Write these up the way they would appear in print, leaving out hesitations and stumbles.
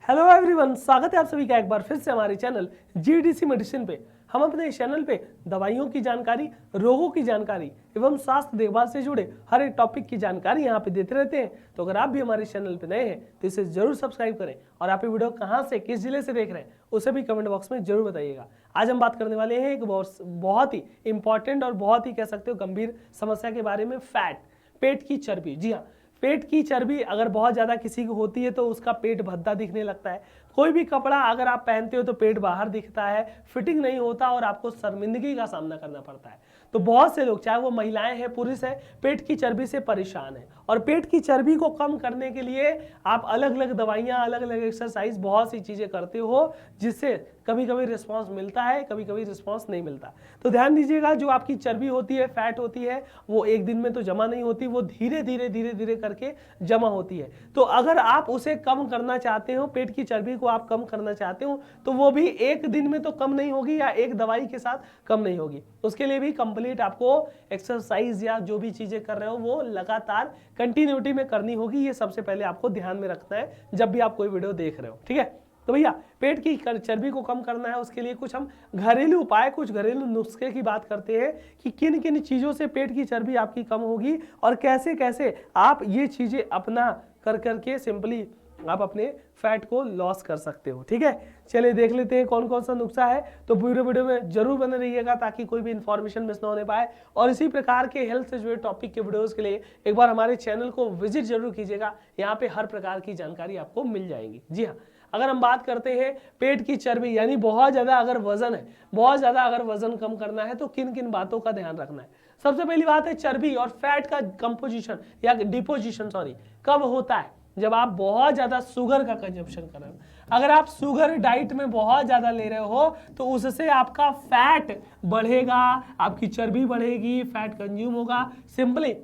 Hello everyone, स्वागत है आप सभी का एक बार फिर से हमारे चैनल जीडीसी मेडिसिन पे। हम अपने इस चैनल पे दवाइयों की जानकारी, रोगों की जानकारी एवं स्वास्थ्य देखभाल से जुड़े हर एक टॉपिक की जानकारी यहाँ पे देते रहते हैं। तो अगर आप भी हमारे चैनल पे नए हैं तो इसे जरूर सब्सक्राइब करें और आप ये वीडियो कहाँ से, किस जिले से देख रहे हैं उसे भी कमेंट बॉक्स में जरूर बताइएगा। आज हम बात करने वाले हैं एक बहुत ही इंपॉर्टेंट और बहुत ही कह सकते हो गंभीर समस्या के बारे में, फैट, पेट की चर्बी। जी हाँ, पेट की चर्बी अगर बहुत ज़्यादा किसी को होती है तो उसका पेट भद्दा दिखने लगता है। कोई भी कपड़ा अगर आप पहनते हो तो पेट बाहर दिखता है, फिटिंग नहीं होता और आपको शर्मिंदगी का सामना करना पड़ता है। तो बहुत से लोग, चाहे वो महिलाएं हैं, पुरुष हैं, पेट की चर्बी से परेशान हैं। और पेट की चर्बी को कम करने के लिए आप अलग अलग दवाइयाँ, अलग अलग एक्सरसाइज, बहुत सी चीज़ें करते हो जिससे कभी कभी रिस्पॉन्स मिलता है, कभी कभी रिस्पॉन्स नहीं मिलता। तो ध्यान दीजिएगा, जो आपकी चर्बी होती है, फैट होती है, वो एक दिन में तो जमा नहीं होती, वो धीरे धीरे करके जमा होती है। तो अगर आप उसे कम करना चाहते हो, पेट की चर्बी को आप कम करना चाहते हो, तो वो भी एक दिन में तो कम नहीं होगी या एक दवाई के साथ कम नहीं होगी। उसके लिए भी कंप्लीट आपको एक्सरसाइज या जो भी चीजें कर रहे हो वो लगातार कंटिन्यूटी में करनी होगी। ये सबसे पहले आपको ध्यान में रखना है जब भी आप कोई वीडियो देख रहे हो, ठीक है। तो भैया, पेट की चर्बी को कम करना है, उसके लिए कुछ हम घरेलू उपाय, कुछ घरेलू नुस्खे की बात करते हैं कि किन किन चीज़ों से पेट की चर्बी आपकी कम होगी और कैसे कैसे आप ये चीज़ें अपना कर करके सिंपली आप अपने फैट को लॉस कर सकते हो, ठीक है। चलिए देख लेते हैं कौन कौन सा नुस्खा है। तो पूरे वीडियो में जरूर बने रहिएगा ताकि कोई भी इंफॉर्मेशन मिस ना होने पाए। और इसी प्रकार के हेल्थ से जुड़े टॉपिक के वीडियोस के लिए एक बार हमारे चैनल को विजिट जरूर कीजिएगा। यहाँ पे हर प्रकार की जानकारी आपको मिल जाएगी। जी हाँ, अगर हम बात करते हैं पेट की चर्बी यानी बहुत ज़्यादा अगर वजन है, बहुत ज़्यादा अगर वजन कम करना है तो किन किन बातों का ध्यान रखना है। सबसे पहली बात है, चर्बी और फैट का कंपोजिशन या डिपोजिशन कब होता है? जब आप बहुत ज़्यादा शुगर का कंजप्शन कर रहे हो। अगर आप शुगर डाइट में बहुत ज़्यादा ले रहे हो तो उससे आपका फैट बढ़ेगा, आपकी चर्बी बढ़ेगी, फैट कंज्यूम होगा, सिंपली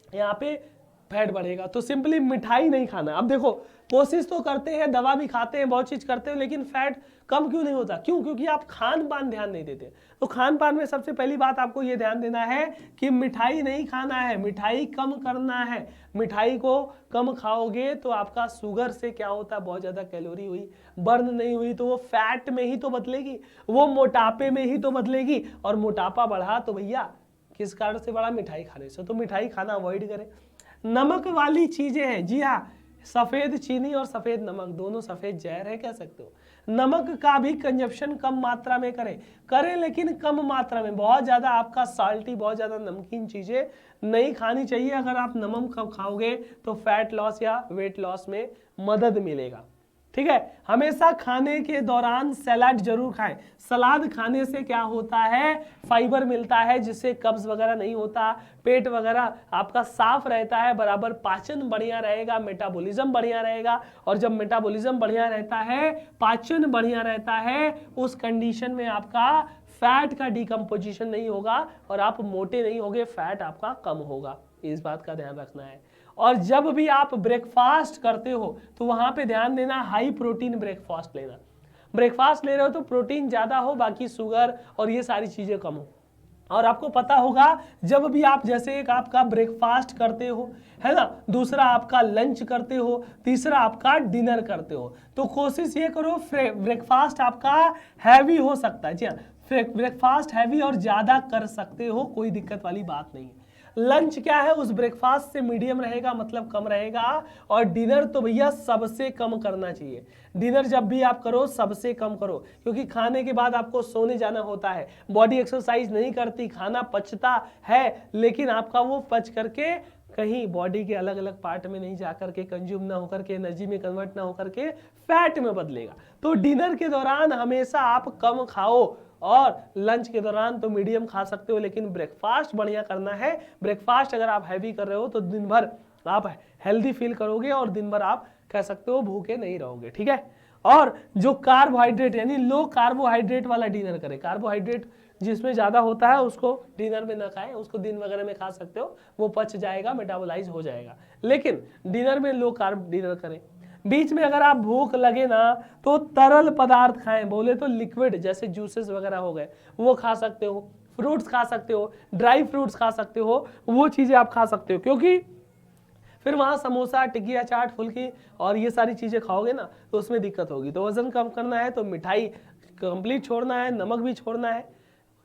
यहाँ पे फैट बढ़ेगा। तो सिंपली मिठाई नहीं खाना। अब देखो, कोशिश तो करते हैं, दवा भी खाते हैं, बहुत चीज़ करते हैं, लेकिन फैट कम क्यों नहीं होता? क्यों? क्योंकि आप खान पान ध्यान नहीं देते। तो खान पान में सबसे पहली बात आपको ये ध्यान देना है कि मिठाई नहीं खाना है, मिठाई कम करना है। मिठाई को कम खाओगे तो आपका शुगर से क्या होता है, बहुत ज़्यादा कैलोरी हुई, बर्न नहीं हुई, तो वो फैट में ही तो बदलेगी, वो मोटापे में ही तो बदलेगी। और मोटापा बढ़ा तो भैया किस कारण से बढ़ा? मिठाई खाने से। तो मिठाई खाना अवॉइड करें। नमक वाली चीजें हैं, जी हाँ, सफेद चीनी और सफेद नमक दोनों सफेद जहर है, कह सकते हो। नमक का भी कंजप्शन कम मात्रा में करें लेकिन कम मात्रा में। बहुत ज्यादा आपका साल्टी, बहुत ज्यादा नमकीन चीजें नहीं खानी चाहिए। अगर आप नमक कम खाओगे तो फैट लॉस या वेट लॉस में मदद मिलेगा, ठीक है। हमेशा खाने के दौरान सलाद जरूर खाएं। सलाद खाने से क्या होता है, फाइबर मिलता है जिससे कब्ज वगैरह नहीं होता, पेट वगैरह आपका साफ रहता है, बराबर पाचन बढ़िया रहेगा, मेटाबॉलिज्म बढ़िया रहेगा। और जब मेटाबॉलिज्म बढ़िया रहता है, पाचन बढ़िया रहता है, उस कंडीशन में आपका फैट का डिकम्पोजिशन नहीं होगा और आप मोटे नहीं होगे, फैट आपका कम होगा। इस बात का ध्यान रखना है। और जब भी आप ब्रेकफास्ट करते हो तो वहां पे ध्यान देना, हाई प्रोटीन ब्रेकफास्ट लेना। ब्रेकफास्ट ले रहे हो तो प्रोटीन ज्यादा हो, बाकी शुगर और ये सारी चीजें कम हो। और आपको पता होगा, जब भी आप, जैसे एक आपका ब्रेकफास्ट करते हो, है ना, दूसरा आपका लंच करते हो, तीसरा आपका डिनर करते हो, तो कोशिश ये करो ब्रेकफास्ट आपका हैवी हो सकता है। जी हाँ, ब्रेकफास्ट हैवी और ज्यादा कर सकते हो, कोई दिक्कत वाली बात नहीं है। लंच क्या है, उस ब्रेकफास्ट से मीडियम रहेगा, मतलब कम रहेगा। और डिनर तो भैया सबसे कम करना चाहिए। डिनर जब भी आप करो सबसे कम करो, क्योंकि खाने के बाद आपको सोने जाना होता है, बॉडी एक्सरसाइज नहीं करती, खाना पचता है लेकिन आपका वो पच करके कहीं बॉडी के अलग अलग पार्ट में नहीं जा करके, कंज्यूम ना होकर के, एनर्जी में कन्वर्ट ना होकर के फैट में बदलेगा। तो डिनर के दौरान हमेशा आप कम खाओ और लंच के दौरान तो मीडियम खा सकते हो, लेकिन ब्रेकफास्ट बढ़िया करना है। ब्रेकफास्ट अगर आप हैवी कर रहे हो तो दिन भर आप हेल्दी फील करोगे और दिन भर आप कह सकते हो भूखे नहीं रहोगे, ठीक है। और जो कार्बोहाइड्रेट यानी लो कार्बोहाइड्रेट वाला डिनर करें। कार्बोहाइड्रेट जिसमें ज्यादा होता है उसको डिनर में ना खाएं, उसको दिन वगैरह में खा सकते हो, वो पच जाएगा, मेटाबोलाइज हो जाएगा, लेकिन डिनर में लो कार्ब डिनर करें। बीच में अगर आप भूख लगे ना तो तरल पदार्थ खाएं, बोले तो लिक्विड जैसे जूसेस वगैरह हो गए वो खा सकते हो, फ्रूट्स खा सकते हो, ड्राई फ्रूट्स खा सकते हो, वो चीजें आप खा सकते हो। क्योंकि फिर वहाँ समोसा, टिकिया, चाट, फुल्की और ये सारी चीज़ें खाओगे ना तो उसमें दिक्कत होगी। तो वजन कम करना है तो मिठाई कंप्लीट छोड़ना है, नमक भी छोड़ना है।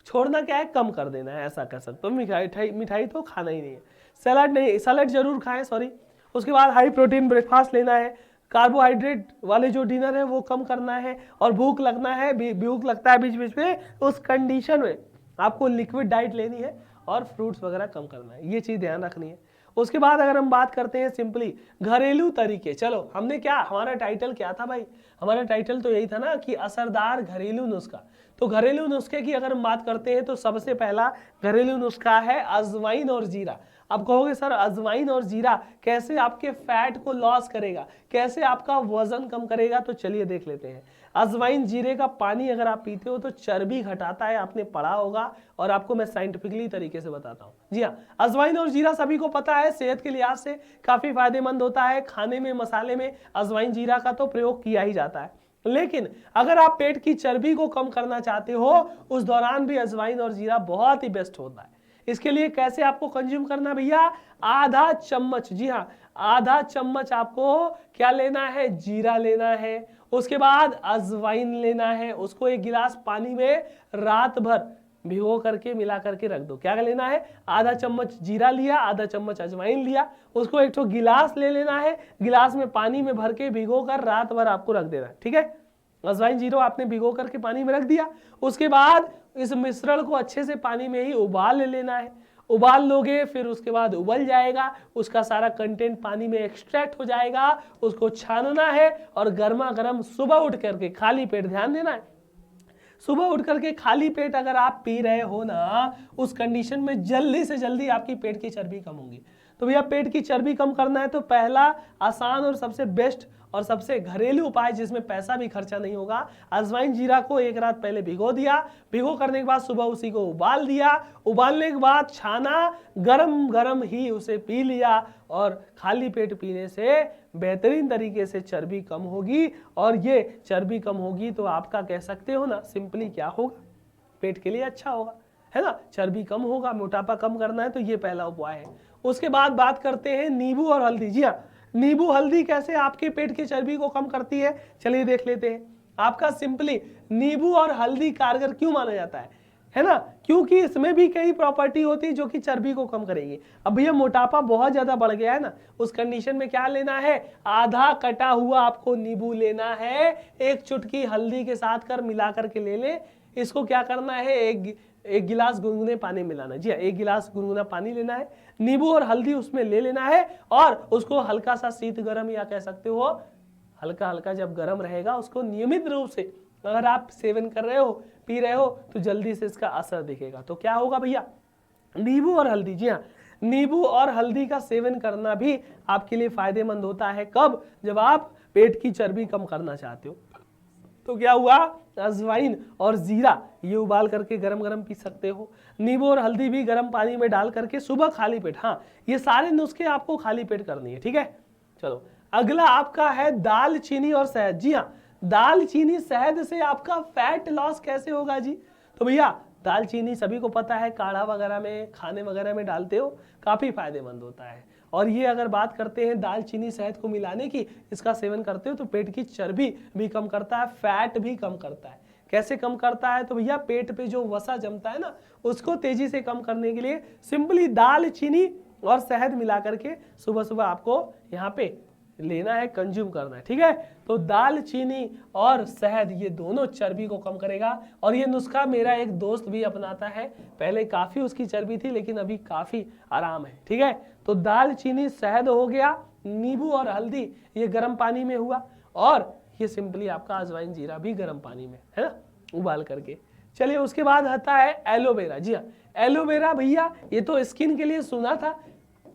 छोड़ना क्या है, कम कर देना है, ऐसा कर सकते हो। मिठाई तो खाना ही नहीं है। सलाद नहीं, सलाद जरूर खाएं, सॉरी। उसके बाद हाई प्रोटीन ब्रेकफास्ट लेना है। कार्बोहाइड्रेट वाले जो डिनर है वो कम करना है। और भूख लगना है, भूख लगता है बीच बीच में, उस कंडीशन में आपको लिक्विड डाइट लेनी है और फ्रूट्स वगैरह कम करना है। ये चीज़ ध्यान रखनी है। उसके बाद अगर हम बात करते हैं सिंपली घरेलू तरीके, चलो हमने क्या, हमारा टाइटल क्या था भाई, हमारा टाइटल तो यही था ना कि असरदार घरेलू नुस्खा। तो घरेलू नुस्खे की अगर हम बात करते हैं तो सबसे पहला घरेलू नुस्खा है अजवाइन और जीरा। आप कहोगे सर अजवाइन और जीरा कैसे आपके फैट को लॉस करेगा, कैसे आपका वजन कम करेगा, तो चलिए देख लेते हैं। अजवाइन जीरे का पानी अगर आप पीते हो तो चर्बी घटाता है, आपने पढ़ा होगा, और आपको मैं साइंटिफिकली तरीके से बताता हूँ। जी हाँ, अजवाइन और जीरा सभी को पता है सेहत के लिहाज से काफी फायदेमंद होता है। खाने में, मसाले में अजवाइन जीरा का तो प्रयोग किया ही जाता है। लेकिन अगर आप पेट की चर्बी को कम करना चाहते हो उस दौरान भी अजवाइन और जीरा बहुत ही बेस्ट होता है। इसके लिए कैसे आपको कंज्यूम करना भैया, आधा चम्मच, जी हाँ आधा चम्मच आपको क्या लेना है, जीरा लेना है। उसके बाद अजवाइन लेना है, उसको एक गिलास पानी में रात भर भिगो करके मिला करके रख दो। क्या लेना है, आधा चम्मच जीरा लिया, आधा चम्मच अजवाइन लिया, उसको एक तो गिलास ले लेना है, गिलास में पानी में भर के भिगो कर रात भर आपको रख देना है। ठीक है, अजवाइन जीरो आपने भिगो करके पानी में रख दिया। उसके बाद इस मिश्रण को अच्छे से पानी में ही उबाल लेना है। उबाल लोगे फिर उसके बाद उबल जाएगा, उसका सारा कंटेंट पानी में एक्सट्रैक्ट हो जाएगा, उसको छानना है और गर्मा गर्म सुबह उठ करके खाली पेट, ध्यान देना है, सुबह उठ करके खाली पेट अगर आप पी रहे हो ना, उस कंडीशन में जल्दी से जल्दी आपकी पेट की चर्बी कम होगी। तो भैया पेट की चर्बी कम करना है तो पहला आसान और सबसे बेस्ट और सबसे घरेलू उपाय जिसमें पैसा भी खर्चा नहीं होगा, अजवाइन जीरा को एक रात पहले भिगो दिया, भिगो करने के बाद सुबह उसी को उबाल दिया, उबालने के बाद छाना, गरम गरम ही उसे पी लिया। और खाली पेट पीने से बेहतरीन तरीके से चर्बी कम होगी। और ये चर्बी कम होगी तो आपका कह सकते हो ना सिंपली क्या होगा, पेट के लिए अच्छा होगा, है ना, चर्बी कम होगा। मोटापा कम करना है तो ये पहला उपाय है। उसके बाद बात करते हैं नींबू और हल्दी। जी हाँ, नींबू हल्दी कैसे आपके पेट की चर्बी को कम करती है, चलिए देख लेते हैं। आपका सिंपली नींबू और हल्दी कारगर क्यों माना जाता है ना, क्योंकि इसमें भी कई प्रॉपर्टी होती है जो कि चर्बी को कम करेगी। अब भैया मोटापा बहुत ज्यादा बढ़ गया है ना, उस कंडीशन में क्या लेना है, आधा कटा हुआ आपको नींबू लेना है, एक चुटकी हल्दी के साथ कर मिला करके ले ले। इसको क्या करना है, एक गिलास गुनगुने पानी मिलाना। जी हाँ, एक गिलास गुनगुना पानी लेना है, नींबू और हल्दी उसमें ले लेना है और उसको हल्का सा शीत गर्म या कह सकते हो हल्का हल्का जब गर्म रहेगा उसको नियमित रूप से अगर आप सेवन कर रहे हो, पी रहे हो तो जल्दी से इसका असर दिखेगा। तो क्या होगा भैया, नींबू और हल्दी, जी हाँ नींबू और हल्दी का सेवन करना भी आपके लिए फायदेमंद होता है। कब, जब आप पेट की चर्बी कम करना चाहते हो। तो क्या हुआ, अजवाइन और जीरा ये उबाल करके गरम गरम पी सकते हो, नींबू और हल्दी भी गरम पानी में डाल करके सुबह खाली पेट। हाँ, ये सारे नुस्खे आपको खाली पेट करनी है। ठीक है, चलो अगला आपका है दालचीनी और शहद। जी हाँ, दालचीनी शहद से आपका फैट लॉस कैसे होगा जी, तो भैया दालचीनी सभी को पता है, काढ़ा वगैरह में, खाने वगैरह में डालते हो, काफी फायदेमंद होता है। और ये अगर बात करते हैं दालचीनी शहद को मिलाने की, इसका सेवन करते हो तो पेट की चर्बी भी कम करता है, फैट भी कम करता है। कैसे कम करता है, तो भैया पेट पे जो वसा जमता है ना उसको तेजी से कम करने के लिए सिंपली दालचीनी और शहद मिला करके सुबह सुबह आपको यहाँ पे लेना है, कंज्यूम करना है। ठीक है, तो दालचीनी और शहद ये दोनों चर्बी को कम करेगा। और ये नुस्खा मेरा एक दोस्त भी अपनाता है, पहले काफी उसकी चर्बी थी लेकिन अभी काफी आराम है। ठीक है, तो दालचीनी शहद हो गया, नींबू और हल्दी ये गर्म पानी में हुआ, और ये सिंपली आपका अजवाइन जीरा भी गर्म पानी में, है ना, उबाल करके। चलिए उसके बाद आता है एलोवेरा। जी हाँ, एलोवेरा भैया ये तो स्किन के लिए सुना था,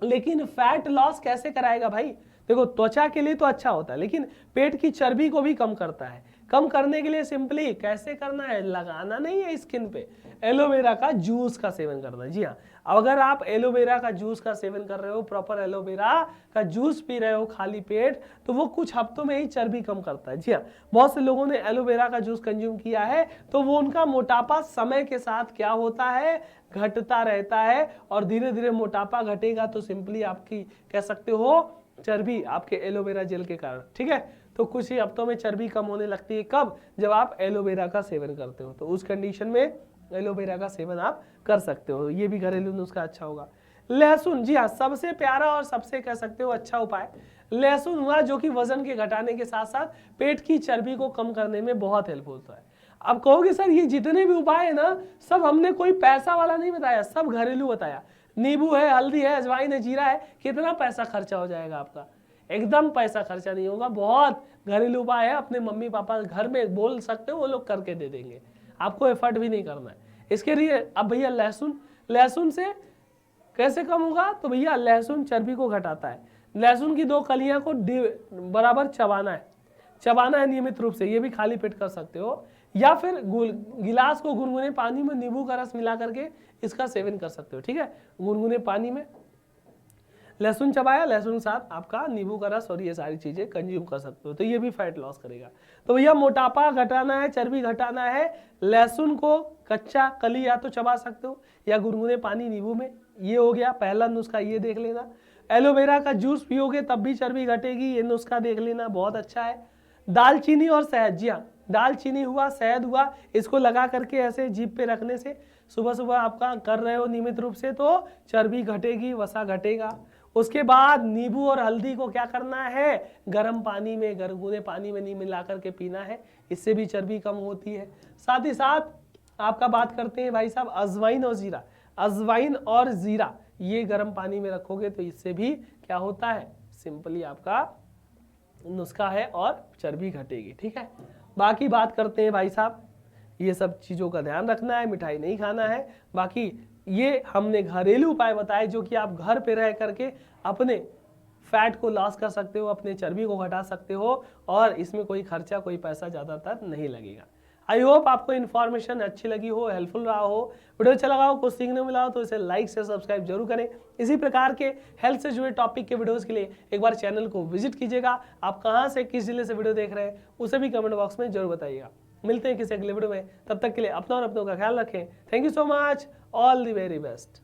लेकिन फैट लॉस कैसे कराएगा भाई, देखो त्वचा के लिए तो अच्छा होता है, लेकिन पेट की चर्बी को भी कम करता है। कम करने के लिए सिंपली कैसे करना है, लगाना नहीं है स्किन पे, एलोवेरा का जूस का सेवन करना है। जी हाँ, अगर आप एलोवेरा का जूस का सेवन कर रहे हो, प्रॉपर एलोवेरा का जूस पी रहे हो खाली पेट, तो वो कुछ हफ्तों में ही चर्बी कम करता है। जी हाँ, बहुत से लोगों ने एलोवेरा का जूस कंज्यूम किया है तो वो उनका मोटापा समय के साथ क्या होता है, घटता रहता है, और धीरे धीरे मोटापा घटेगा तो सिंपली आपकी कह सकते हो चर्बी आपके एलोवेरा जेल के कारण, ठीक है। तो कुछ ही हफ्तों में चर्बी कम होने लगती है, कब, जब आप एलोवेरा का सेवन करते हो, तो उस कंडीशन में एलोवेरा का सेवन आप कर सकते हो। ये भी घरेलू नुस्खा अच्छा होगा। लहसुन, जी हाँ, सबसे प्यारा और सबसे कह सकते हो अच्छा उपाय लहसुन हुआ, जो कि वजन के घटाने के साथ साथ पेट की चर्बी को कम करने में बहुत हेल्प होता है। अब कहोगे सर ये जितने भी उपाय है ना, सब हमने कोई पैसा वाला नहीं बताया, सब घरेलू बताया। नींबू है, हल्दी है, अजवाइन है, जीरा है, कितना पैसा खर्चा हो जाएगा आपका, एकदम पैसा खर्चा नहीं होगा। बहुत घरेलू उपाय है, अपने मम्मी पापा घर में बोल सकते हो, वो लोग करके दे देंगे, आपको एफर्ट भी नहीं करना है इसके लिए। अब भैया लहसुन से कैसे कम होगा, तो भैया लहसुन चर्बी को घटाता है। लहसुन की 2 कलियां को बराबर चबाना है नियमित रूप से, ये भी खाली पेट कर सकते हो, या फिर गिलास को गुनगुने पानी में नींबू का रस मिला करके इसका सेवन कर सकते हो, ठीक है। गुनगुने पानी में लहसुन चबाया, लहसुन के साथ आपका नींबू का रस और ये सारी चीजें कंज्यूम कर सकते हो, तो ये भी फैट लॉस करेगा। तो भैया मोटापा घटाना है, चर्बी घटाना है, लहसुन को कच्चा कली या तो चबा सकते हो या गुनगुने पानी नींबू में, ये हो गया पहला नुस्खा, ये देख लेना। एलोवेरा का जूस पियोगे तब भी चर्बी घटेगी, ये नुस्खा देख लेना, बहुत अच्छा है। दालचीनी और शहद, जी हाँ, दालचीनी हुआ, शहद हुआ, इसको लगा करके ऐसे जीभ पे रखने से सुबह सुबह आपका कर रहे हो नियमित रूप से, तो चर्बी घटेगी, वसा घटेगा। उसके बाद नींबू और हल्दी को क्या करना है, गर्म पानी में, गुनगुने पानी में नींबू मिला करके पीना है, इससे भी चर्बी कम होती है। साथ ही साथ आपका बात करते हैं भाई साहब अजवाइन और जीरा, ये गर्म पानी में रखोगे तो इससे भी क्या होता है, सिंपली आपका नुस्खा है और चर्बी घटेगी, ठीक है। बाकी बात करते हैं भाई साहब, ये सब चीज़ों का ध्यान रखना है, मिठाई नहीं खाना है। बाकी ये हमने घरेलू उपाय बताए जो कि आप घर पे रह करके अपने फैट को लॉस कर सकते हो, अपने चर्बी को घटा सकते हो, और इसमें कोई खर्चा, कोई पैसा ज़्यादातर नहीं लगेगा। आई होप आपको इन्फॉर्मेशन अच्छी लगी हो, हेल्पफुल रहा हो, वीडियो अच्छा लगा हो, कुछ सीखने मिला हो, तो इसे लाइक से सब्सक्राइब जरूर करें। इसी प्रकार के हेल्थ से जुड़े टॉपिक के वीडियोस के लिए एक बार चैनल को विजिट कीजिएगा। आप कहां से किस जिले से वीडियो देख रहे हैं उसे भी कमेंट बॉक्स में जरूर बताइएगा। मिलते हैं किसी अगले वीडियो में, तब तक के लिए अपना और अपनों का ख्याल रखें। Thank you so much, all the very best.